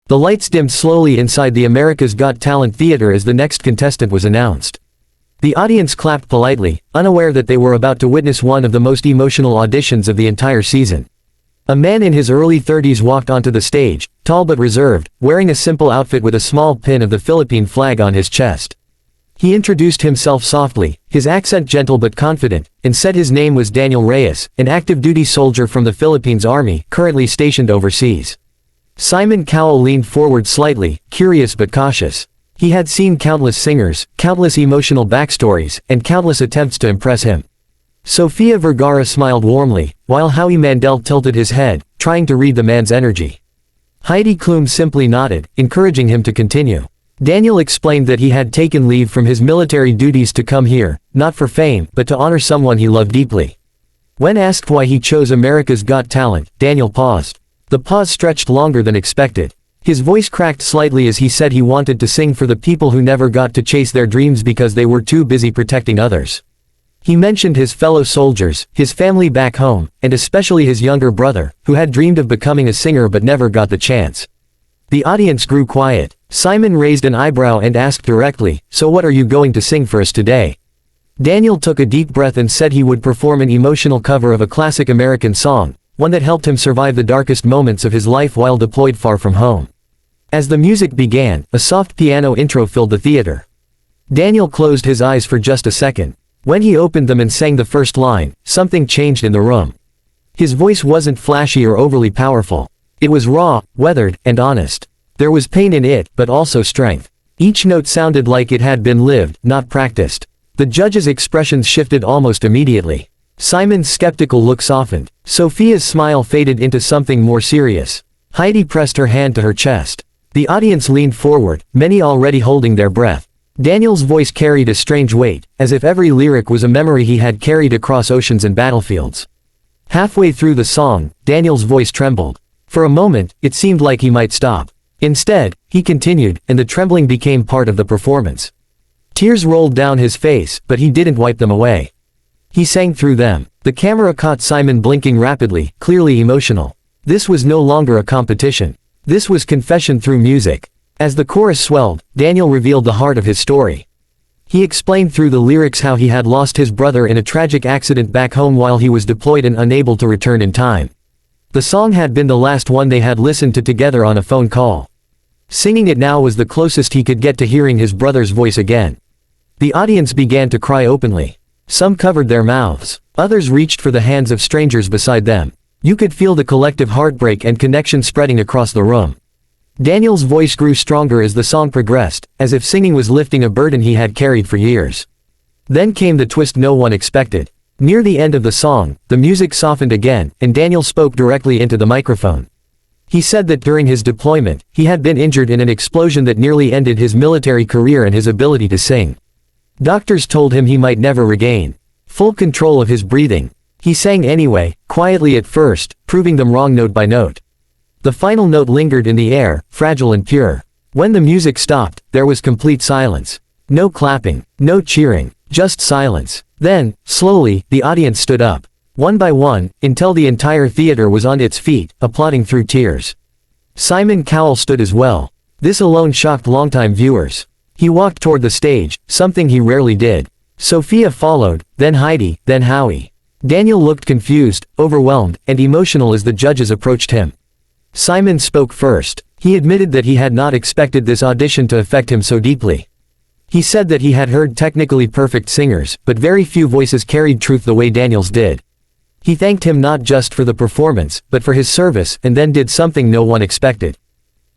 The lights dimmed slowly inside the America's Got Talent theater as the next contestant was announced. The audience clapped politely, unaware that they were about to witness one of the most emotional auditions of the entire season. A man in his early 30s walked onto the stage, tall but reserved, wearing a simple outfit with a small pin of the Philippine flag on his chest. He introduced himself softly, his accent gentle but confident, and said his name was Daniel Reyes, an active-duty soldier from the Philippines Army, currently stationed overseas. Simon Cowell leaned forward slightly, curious but cautious. He had seen countless singers, countless emotional backstories, and countless attempts to impress him. Sofia Vergara smiled warmly, while Howie Mandel tilted his head, trying to read the man's energy. Heidi Klum simply nodded, encouraging him to continue. Daniel explained that he had taken leave from his military duties to come here, not for fame, but to honor someone he loved deeply. When asked why he chose America's Got Talent, Daniel paused. The pause stretched longer than expected. His voice cracked slightly as he said he wanted to sing for the people who never got to chase their dreams because they were too busy protecting others. He mentioned his fellow soldiers, his family back home, and especially his younger brother, who had dreamed of becoming a singer but never got the chance. The audience grew quiet. Simon raised an eyebrow and asked directly, "So what are you going to sing for us today?" Daniel took a deep breath and said he would perform an emotional cover of a classic American song, one that helped him survive the darkest moments of his life while deployed far from home. As the music began, a soft piano intro filled the theater. Daniel closed his eyes for just a second. When he opened them and sang the first line, something changed in the room. His voice wasn't flashy or overly powerful. It was raw, weathered, and honest. There was pain in it, but also strength. Each note sounded like it had been lived, not practiced. The judges' expressions shifted almost immediately. Simon's skeptical look softened. Sophia's smile faded into something more serious. Heidi pressed her hand to her chest. The audience leaned forward, many already holding their breath. Daniel's voice carried a strange weight, as if every lyric was a memory he had carried across oceans and battlefields. Halfway through the song, Daniel's voice trembled. For a moment, it seemed like he might stop. Instead, he continued, and the trembling became part of the performance. Tears rolled down his face, but he didn't wipe them away. He sang through them. The camera caught Simon blinking rapidly, clearly emotional. This was no longer a competition. This was confession through music. As the chorus swelled, Daniel revealed the heart of his story. He explained through the lyrics how he had lost his brother in a tragic accident back home while he was deployed and unable to return in time. The song had been the last one they had listened to together on a phone call. Singing it now was the closest he could get to hearing his brother's voice again. The audience began to cry openly. Some covered their mouths. Others reached for the hands of strangers beside them. You could feel the collective heartbreak and connection spreading across the room. Daniel's voice grew stronger as the song progressed, as if singing was lifting a burden he had carried for years. Then came the twist no one expected. Near the end of the song, the music softened again, and Daniel spoke directly into the microphone. He said that during his deployment, he had been injured in an explosion that nearly ended his military career and his ability to sing. Doctors told him he might never regain full control of his breathing. He sang anyway, quietly at first, proving them wrong note by note. The final note lingered in the air, fragile and pure. When the music stopped, there was complete silence. No clapping, no cheering, just silence. Then, slowly, the audience stood up. One by one, until the entire theater was on its feet, applauding through tears. Simon Cowell stood as well. This alone shocked longtime viewers. He walked toward the stage, something he rarely did. Sophia followed, then Heidi, then Howie. Daniel looked confused, overwhelmed, and emotional as the judges approached him. Simon spoke first. He admitted that he had not expected this audition to affect him so deeply. He said that he had heard technically perfect singers, but very few voices carried truth the way Daniel's did. He thanked him not just for the performance, but for his service, and then did something no one expected.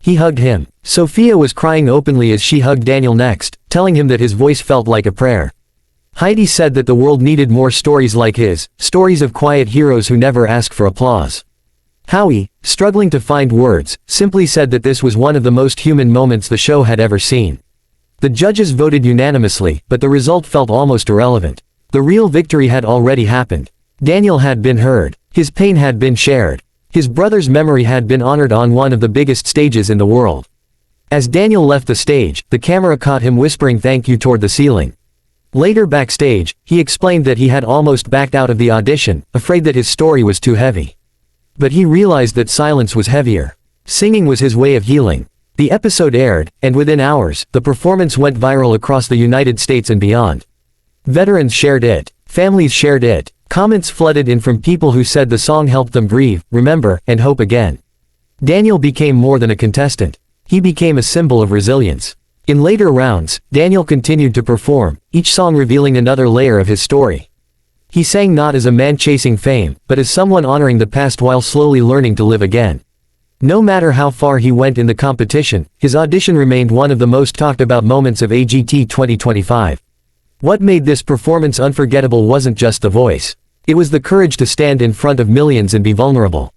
He hugged him. Sophia was crying openly as she hugged Daniel next, telling him that his voice felt like a prayer. Heidi said that the world needed more stories like his, stories of quiet heroes who never ask for applause. Howie, struggling to find words, simply said that this was one of the most human moments the show had ever seen. The judges voted unanimously, but the result felt almost irrelevant. The real victory had already happened. Daniel had been heard. His pain had been shared. His brother's memory had been honored on one of the biggest stages in the world. As Daniel left the stage, the camera caught him whispering thank you toward the ceiling. Later backstage, he explained that he had almost backed out of the audition, afraid that his story was too heavy. But he realized that silence was heavier. Singing was his way of healing. The episode aired, and within hours, the performance went viral across the United States and beyond. Veterans shared it. Families shared it. Comments flooded in from people who said the song helped them grieve, remember, and hope again. Daniel became more than a contestant. He became a symbol of resilience. In later rounds, Daniel continued to perform, each song revealing another layer of his story. He sang not as a man chasing fame, but as someone honoring the past while slowly learning to live again. No matter how far he went in the competition, his audition remained one of the most talked about moments of AGT 2025. What made this performance unforgettable wasn't just the voice. It was the courage to stand in front of millions and be vulnerable.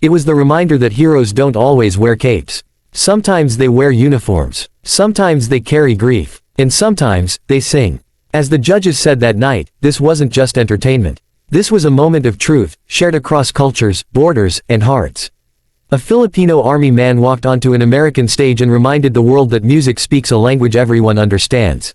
It was the reminder that heroes don't always wear capes. Sometimes they wear uniforms. Sometimes they carry grief. And sometimes, they sing. As the judges said that night, this wasn't just entertainment. This was a moment of truth, shared across cultures, borders, and hearts. A Filipino army man walked onto an American stage and reminded the world that music speaks a language everyone understands.